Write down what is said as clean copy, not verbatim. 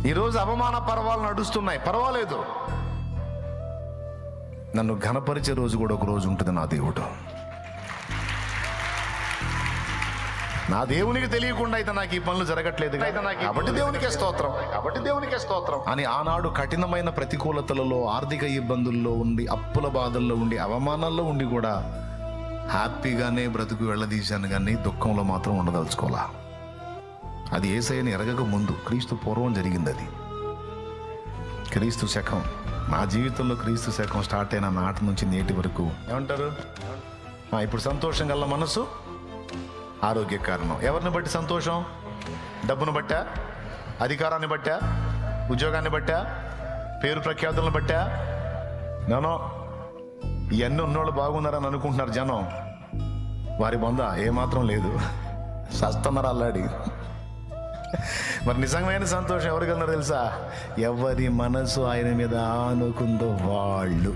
ఈరోజు అవమాన పర్వాలు నడుస్తున్నాయి, పర్వాలేదు. నన్ను ఘనపరిచే రోజు కూడా ఒక రోజు ఉంటుంది నా దేవుడు. నా దేవునికి తెలియకుండా అయితే నాకు ఈ పనులు జరగట్లేదు కాబట్టి దేవునికే స్తోత్రం అని ఆనాడు కఠినమైన ప్రతికూలతలలో, ఆర్థిక ఇబ్బందుల్లో ఉండి, అప్పుల బాధల్లో ఉండి, అవమానాల్లో ఉండి కూడా హ్యాపీగానే బ్రతుకు వెళ్ళదీశాను, కానీ దుఃఖంలో మాత్రం ఉండదలుచుకోవాలా. అది యేసయ్యని ఎరగక ముందు, క్రీస్తు పూర్వం జరిగింది. అది క్రీస్తు శకం. నా జీవితంలో క్రీస్తు శకం స్టార్ట్ అయిన నాటి నుంచి నేటి వరకు ఏమంటారు? ఇప్పుడు సంతోషం గల మనసు ఆరోగ్య కారణం. ఎవరిని బట్టి సంతోషం? డబ్బును బట్టా, అధికారాన్ని బట్టా, ఉద్యోగాన్ని బట్టా, పేరు ప్రఖ్యాతులను బట్టా? నేను ఇవన్నీ ఉన్నోళ్ళు బాగున్నారని అనుకుంటున్నారు జనం. వారి బొంద ఏమాత్రం లేదు, సస్తున్నారు అల్లాడి. మరి నిజమైన సంతోషం ఎవరికి అన్నారు తెలుసా? ఎవరి మనసు ఆయన మీద ఆనుకుందో వాళ్ళు.